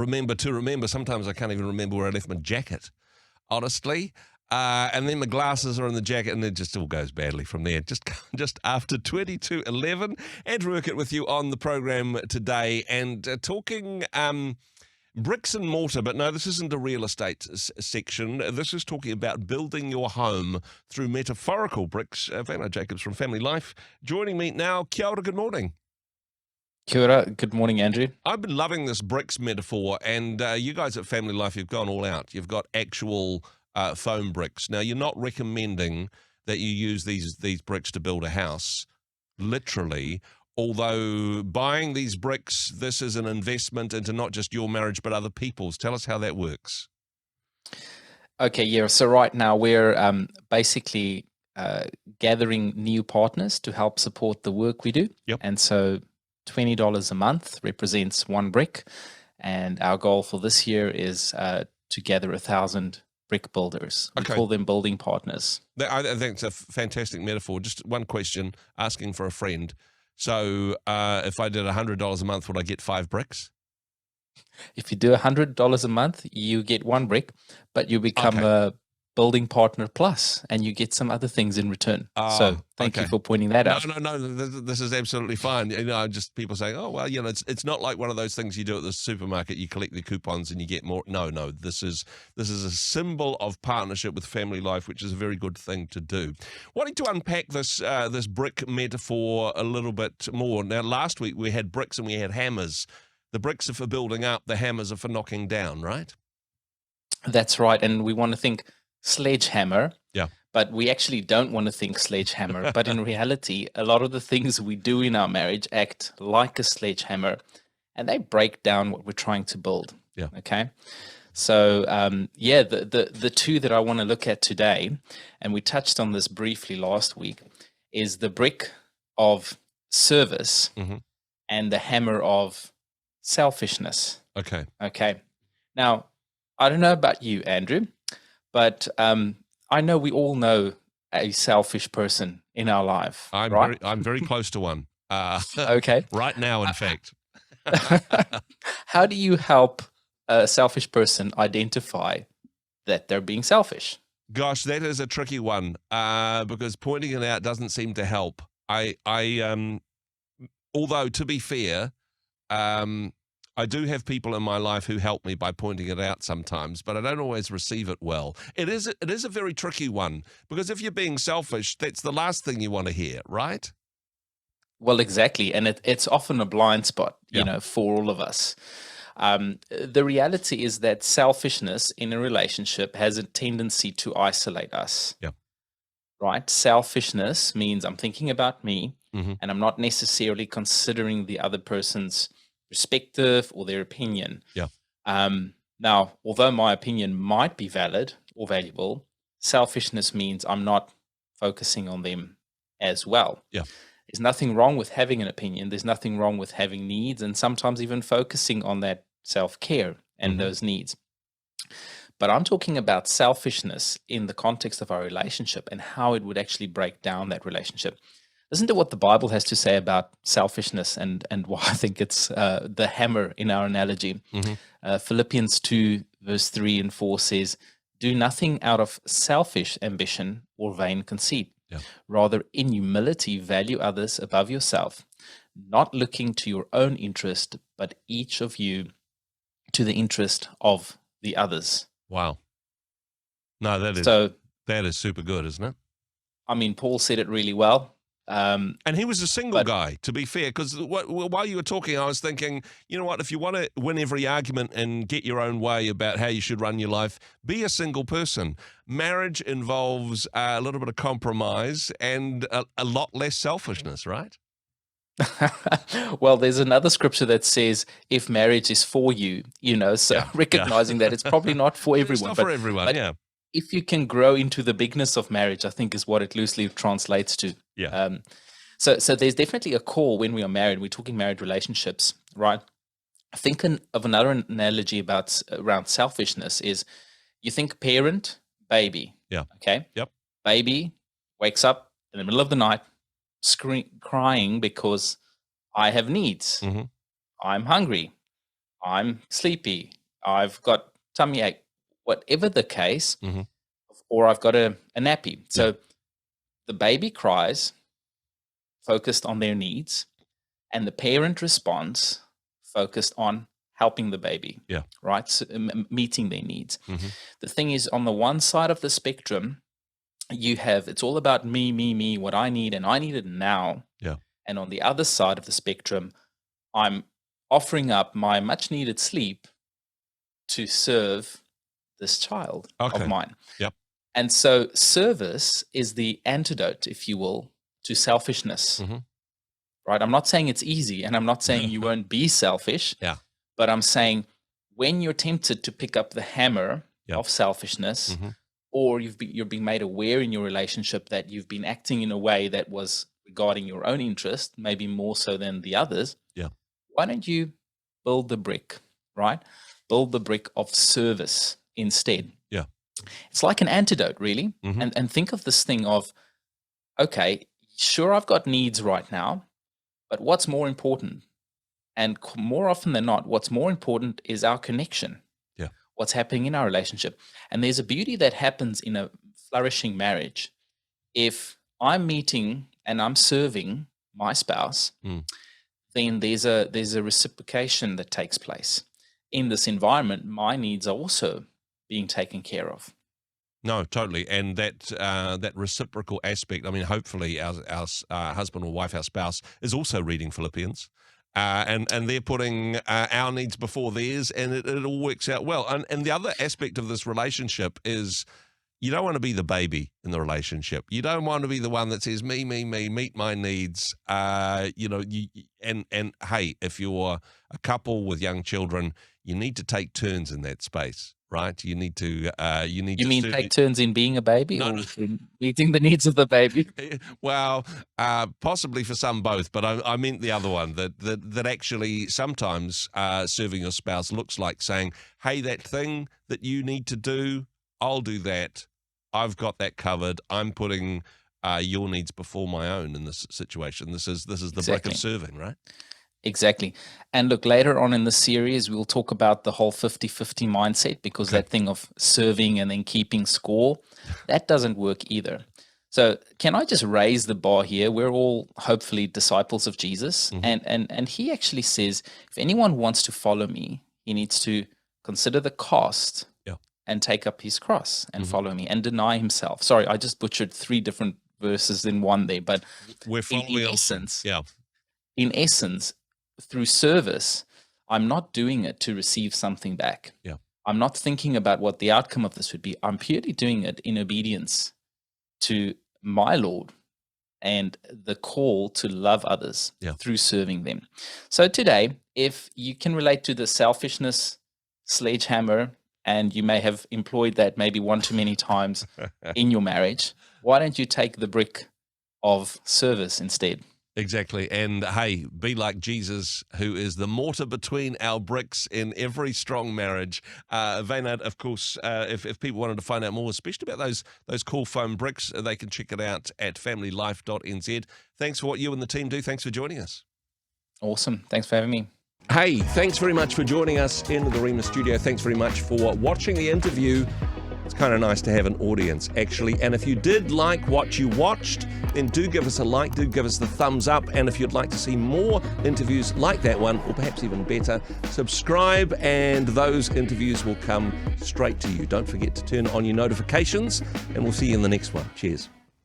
remember. Sometimes I can't even remember where I left my jacket, honestly. And then my glasses are in the jacket, and it just all goes badly from there. Just after 22:11, Andrew Urquhart with you on the program today, and talking bricks and mortar. But no, this isn't a real estate section. This is talking about building your home through metaphorical bricks. Wynand Jacobs from FamilyLife joining me now. Kia ora, good morning. Kia ora. Good morning, Andrew. I've been loving this bricks metaphor, and you guys at FamilyLife, you've gone all out. You've got actual foam bricks. Now, you're not recommending that you use these bricks to build a house, literally, although buying these bricks, this is an investment into not just your marriage, but other people's. Tell us how that works. Okay, yeah. So right now we're basically gathering new partners to help support the work we do. Yep. And so $20 a month represents one brick. And our goal for this year is to gather 1,000 brick builders. We call them building partners. I think it's a fantastic metaphor. Just one question, asking for a friend. So if I did $100 a month, would I get 5 bricks? If you do $100 a month, you get 1 brick, but you become a building partner plus, and you get some other things in return. So thank you for pointing that out. No, this is absolutely fine. Just people saying, oh, well, it's not like one of those things you do at the supermarket. You collect the coupons and you get more. No, this is a symbol of partnership with FamilyLife, which is a very good thing to do. Wanting to unpack this brick metaphor a little bit more. Now, last week we had bricks and we had hammers. The bricks are for building up. The hammers are for knocking down, right? That's right. And we want to think sledgehammer. Yeah. But we actually don't want to think sledgehammer. But in reality, a lot of the things we do in our marriage act like a sledgehammer, and they break down what we're trying to build. Yeah. Okay. So, the two that I want to look at today, and we touched on this briefly last week, is the brick of service and the hammer of selfishness. Okay. Now, I don't know about you, Andrew, but I know we all know a selfish person in our life. I'm very close to one. Okay. Right now, in fact. How do you help a selfish person identify that they're being selfish? Gosh, that is a tricky one because pointing it out doesn't seem to help. Although to be fair, I do have people in my life who help me by pointing it out sometimes, but I don't always receive it well. It is a very tricky one because if you're being selfish, that's the last thing you want to hear, right? Well, exactly. And it's often a blind spot, for all of us. The reality is that selfishness in a relationship has a tendency to isolate us. Yeah. Right? Selfishness means I'm thinking about me and I'm not necessarily considering the other person's perspective or their opinion. Yeah. Now, although my opinion might be valid or valuable, selfishness means I'm not focusing on them as well. Yeah. There's nothing wrong with having an opinion. There's nothing wrong with having needs and sometimes even focusing on that self-care and those needs. But I'm talking about selfishness in the context of our relationship and how it would actually break down that relationship. Listen to what the Bible has to say about selfishness and why I think it's the hammer in our analogy. Philippians 2, verse 3 and 4 says, do nothing out of selfish ambition or vain conceit. Yeah. Rather, in humility, value others above yourself, not looking to your own interest, but each of you to the interest of the others. Wow. No, that is super good, isn't it? I mean, Paul said it really well. And he was a single guy, to be fair, because while you were talking, I was thinking, you know what, if you want to win every argument and get your own way about how you should run your life, be a single person. Marriage involves a little bit of compromise and a lot less selfishness, right? Well, there's another scripture that says, if marriage is for you, recognizing that it's probably not for everyone. It's not for everyone, yeah. If you can grow into the bigness of marriage, I think is what it loosely translates to. Yeah. So there's definitely a call when we are married. We're talking married relationships, right? Thinking of another analogy around selfishness is you think parent, baby. Yeah. Okay. Yep. Baby wakes up in the middle of the night, crying because I have needs. I'm hungry. I'm sleepy, I've got tummy ache, whatever the case, Mm-hmm. or I've got a nappy. So the baby cries, focused on their needs, and the parent responds, focused on helping the baby, Yeah. right? So, meeting their needs. Mm-hmm. The thing is, on the one side of the spectrum, it's all about me, what I need, and I need it now. Yeah. And on the other side of the spectrum, I'm offering up my much needed sleep to serve this child Okay. of mine. Yep. And so service is the antidote, if you will, to selfishness, Mm-hmm. right? I'm not saying it's easy, and I'm not saying you won't be selfish. Yeah. But I'm saying when you're tempted to pick up the hammer Yep. of selfishness, Mm-hmm. or you're being made aware in your relationship that you've been acting in a way that was regarding your own interest, maybe more so than the others, Yeah. why don't you build the brick, right? Build the brick of service instead. Yeah. It's like an antidote, really. Mm-hmm. And think of this thing of, okay, sure, I've got needs right now, but what's more important? And more often than not, what's more important is our connection. Yeah. What's happening in our relationship. And there's a beauty that happens in a flourishing marriage. If I'm meeting and I'm serving my spouse, then there's a reciprocation that takes place. In this environment, my needs are also being taken care of. No, totally, and that reciprocal aspect. I mean, hopefully, our husband or wife, our spouse, is also reading Philippians, and they're putting our needs before theirs, and it all works out well. And the other aspect of this relationship is, you don't want to be the baby in the relationship. You don't want to be the one that says me, meet my needs. And hey, if you're a couple with young children, you need to take turns in that space, right? You need to Take turns in being a baby, No, or no. in meeting the needs of the baby? Well, possibly for some both, but I meant the other one, that actually sometimes serving your spouse looks like saying, hey, that thing that you need to do, I'll do that. I've got that covered. I'm putting your needs before my own in this situation. This is the brick Exactly. of serving, right? Exactly. And look, later on in the series, we'll talk about the whole 50-50 mindset, because Okay. that thing of serving and then keeping score, that doesn't work either. So can I just raise the bar here? We're all hopefully disciples of Jesus. Mhm. And he actually says, if anyone wants to follow me, he needs to consider the cost Yeah. and take up his cross and Mhm. follow me and deny himself. Sorry, I just butchered 3 different verses in one there, but We're following along. essence, Yeah. in essence, through service, I'm not doing it to receive something back. Yeah. I'm not thinking about what the outcome of this would be. I'm purely doing it in obedience to my Lord and the call to love others Yeah. through serving them. So today, if you can relate to the selfishness sledgehammer, and you may have employed that maybe one too many times in your marriage, why don't you take the brick of service instead? Exactly. And hey, be like Jesus, who is the mortar between our bricks in every strong marriage. Wynand, of course, if people wanted to find out more, especially about those cool foam bricks, they can check it out at familylife.nz. Thanks for what you and the team do. Thanks for joining us. Awesome. Thanks for having me. Hey, thanks very much for joining us in the Rhema studio. Thanks very much for watching the interview. It's kind of nice to have an audience, actually. And if you did like what you watched, then do give us a like, do give us the thumbs up. And if you'd like to see more interviews like that one, or perhaps even better, subscribe and those interviews will come straight to you. Don't forget to turn on your notifications, and we'll see you in the next one. Cheers.